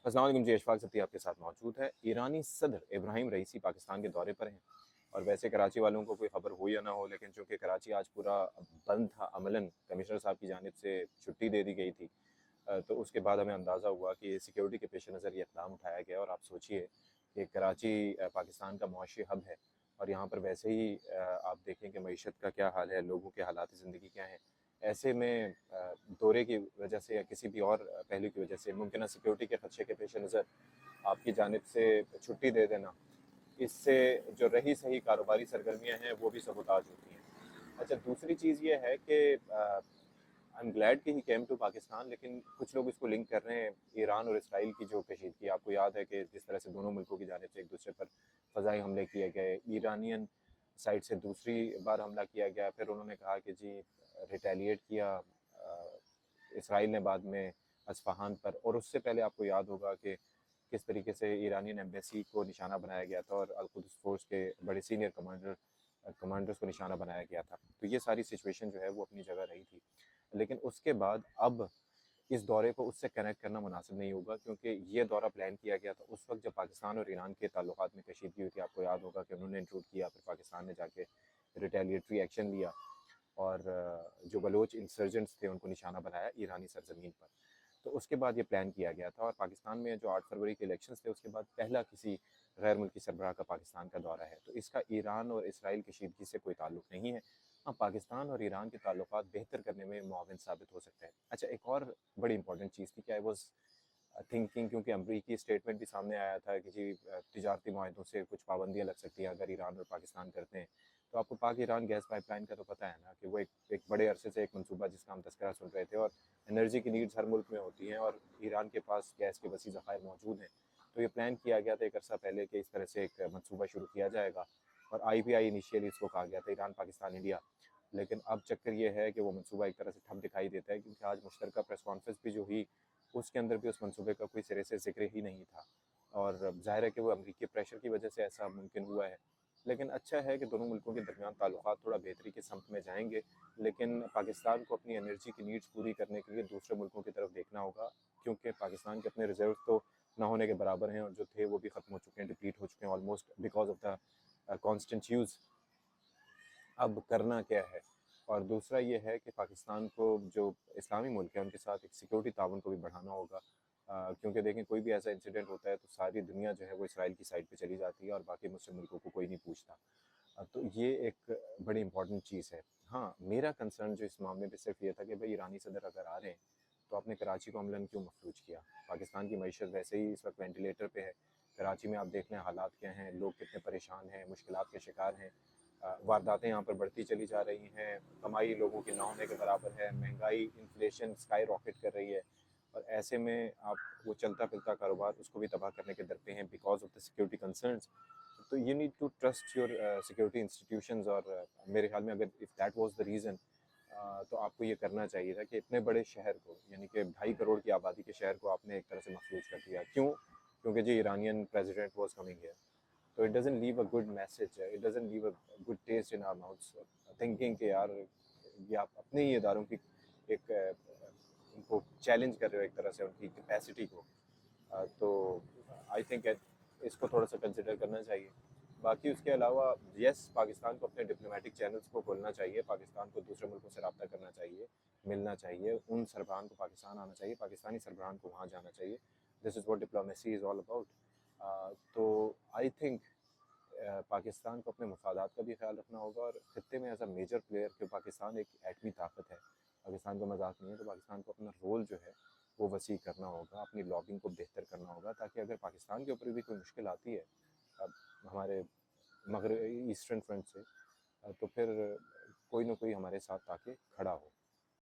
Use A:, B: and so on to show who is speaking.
A: अस्सलाम वालेकुम जी, अशफाक सत्ती आपके साथ मौजूद है। ईरानी सदर इब्राहिम रईसी पाकिस्तान के दौरे पर हैं और वैसे कराची वालों को कोई खबर हो या ना हो, लेकिन चूँकि कराची आज पूरा बंद था अमलन, कमिश्नर साहब की जानिब से छुट्टी दे दी गई थी, तो उसके बाद हमें अंदाज़ा हुआ कि सिक्योरिटी के पेश नज़र ये इक़दाम उठाया गया। और आप सोचिए कि कराची पाकिस्तान का मुआशी हब है और यहाँ पर वैसे ही आप देखें कि मईशत का क्या हाल है, लोगों के हालात ज़िंदगी क्या हैं। ऐसे में दौरे की वजह से या किसी भी और पहलू की वजह से मुमकिन सिक्योरिटी के खदशे के पेश नज़र आपकी जानिब से छुट्टी दे देना, इससे जो रही सही कारोबारी सरगर्मियाँ हैं वो भी सबोताज होती हैं। अच्छा, दूसरी चीज़ ये है कि आई एम ग्लैड कि ही केम टू पाकिस्तान, लेकिन कुछ लोग इसको लिंक कर रहे हैं ईरान और इसराइल की जो कशीदगी। आपको याद है कि जिस तरह से दोनों मुल्कों की जानिब से एक दूसरे पर फ़ज़ाई हमले किए गए, ईरानियन साइड से दूसरी बार हमला किया गया, फिर उन्होंने कहा कि जी रिटेलिएट किया इसराइल ने बाद में अस्फ़हान पर। और उससे पहले आपको याद होगा कि किस तरीके से ईरानियन एम्बेसी को निशाना बनाया गया था और अल-कुद्स फोर्स के बड़े सीनियर कमांडर्स को निशाना बनाया गया था। तो ये सारी सिचुएशन जो है वो अपनी जगह रही थी, लेकिन उसके बाद अब इस दौरे को उससे कनेक्ट करना मुनासिब नहीं होगा, क्योंकि ये दौरा प्लान किया गया था उस वक्त जब पाकिस्तान और ईरान के ताल्लुकात में कशीदगी हुई थी। आपको याद होगा कि उन्होंने इंट्रूड किया, फिर पाकिस्तान ने जाके रिटेलिएटरी एक्शन लिया और जो बलोच इंसर्जेंट्स थे उनको निशाना बनाया ईरानी सरजमीन पर। तो उसके बाद ये प्लान किया गया था और पाकिस्तान में जो 8 फरवरी के इलेक्शंस थे उसके बाद पहला किसी गैर मुल्की सरबराह का पाकिस्तान का दौरा है। तो इसका ईरान और इसराइल कशीदगी से कोई ताल्लुक नहीं है। हाँ, पाकिस्तान और ईरान के ताल्लुकात बेहतर करने में मुआविन साबित हो सकता है। अच्छा, एक और बड़ी इंपॉर्टेंट चीज़ थी कि आई वॉज़ थिंकिंग, क्योंकि अमरीकी स्टेटमेंट भी सामने आया था कि जी तिजारती मुआहदों से कुछ पाबंदियाँ लग सकती हैं अगर ईरान और पाकिस्तान करते हैं। तो आपको पाक ईरान गैस पाइपलाइन का तो पता है ना कि वो एक बड़े अरसे से एक मंसूबा जिसका हम तज़किरा सुन रहे थे, और एनर्जी की नीड्स हर मुल्क में होती हैं और ईरान के पास गैस के वसी ज़खायर मौजूद हैं। तो ये प्लान किया गया था एक अरसा पहले कि इस तरह से एक मंसूबा शुरू किया जाएगा और IPI इनिशियली इसको कहा गया था, ईरान, पाकिस्तान, इंडिया। लेकिन अब चक्कर ये है कि वो मंसूबा एक तरह से ठप दिखाई देता है, क्योंकि आज मुश्तरका प्रेस कॉन्फ्रेंस भी जो हुई उसके अंदर भी उस मंसूबे का कोई सिरे से ज़िक्र ही नहीं था। और ज़ाहिर है कि वो अमरीकी प्रेशर की वजह से ऐसा मुमकिन हुआ है। लेकिन अच्छा है कि दोनों मुल्कों के दरमियान ताल्लुकात थोड़ा बेहतरी की समत में जाएंगे, लेकिन पाकिस्तान को अपनी एनर्जी की नीड्स पूरी करने के लिए दूसरे मुल्कों की तरफ देखना होगा, क्योंकि पाकिस्तान के अपने रिजर्व तो ना होने के बराबर हैं और जो थे वो भी ख़त्म हो चुके हैं, डिप्लीट हो चुके हैं almost because of the constant use. अब करना क्या है? और दूसरा ये है कि पाकिस्तान को जो इस्लामी मुल्क है उनके साथ एक सिक्योरिटी ताउन को भी बढ़ाना होगा, क्योंकि देखें कोई भी ऐसा इंसिडेंट होता है तो सारी दुनिया जो है वो इसराइल की साइड पे चली जाती है और बाकी मुस्लिम मुल्कों को कोई नहीं पूछता। तो ये एक बड़ी इंपॉर्टेंट चीज़ है। हाँ, मेरा कंसर्न जो इस मामले पे सिर्फ ये था कि भाई ईरानी सदर अगर आ रहे हैं तो आपने कराची को अमलन क्यों मफलूज किया? पाकिस्तान की मईशत वैसे ही इस वक्त वेंटिलेटर पे है। कराची में आप देख लें हालात क्या हैं, लोग कितने परेशान हैं, मुश्किलात के शिकार हैं। वारदातें यहाँ पर बढ़ती चली जा रही हैं, कमाई लोगों की ना होने के बराबर है, महंगाई, इन्फ्लेशन स्काई रॉकेट कर रही है। और ऐसे में आप वो चलता फिरता कारोबार उसको भी तबाह करने के दर पे हैं because of the security concerns. तो you need to trust your security institutions. और मेरे ख्याल में अगर if that was the reason, तो आपको ये करना चाहिए था कि इतने बड़े शहर को, यानी कि 2.5 करोड़ की आबादी के शहर को आपने एक तरह से मफलूज कर दिया। क्यों? क्योंकि जी Iranian president was coming here. तो it doesn't leave a good message, it doesn't leave a good taste in our mouths, thinking कि यार ये आप अपने ही इदारों की एक उनको चैलेंज कर रहे हो एक तरह से उनकी कैपेसिटी को। तो आई थिंक इसको थोड़ा सा कंसिडर करना चाहिए। बाकी उसके अलावा यस, पाकिस्तान को अपने डिप्लोमेटिक चैनल्स को खोलना चाहिए, पाकिस्तान को दूसरे मुल्कों से रब्ता करना चाहिए, मिलना चाहिए, उन सरबराहान को पाकिस्तान आना चाहिए, पाकिस्तानी सरबराहान को वहाँ जाना चाहिए। This is what diplomacy is all about. तो आई थिंक पाकिस्तान को अपने मफादात का भी ख्याल रखना होगा और खत्े में एज अ मेजर प्लेयर, कि पाकिस्तान एक एटमी ताकत है, पाकिस्तान का मजाक नहीं है, तो पाकिस्तान को अपना रोल जो है वो वसी करना होगा, अपनी लॉबिंग को बेहतर करना होगा, ताकि अगर पाकिस्तान के ऊपर भी कोई मुश्किल आती है अब हमारे मगर ईस्टर्न फ्रंट से, तो फिर कोई ना कोई हमारे साथ आके खड़ा हो।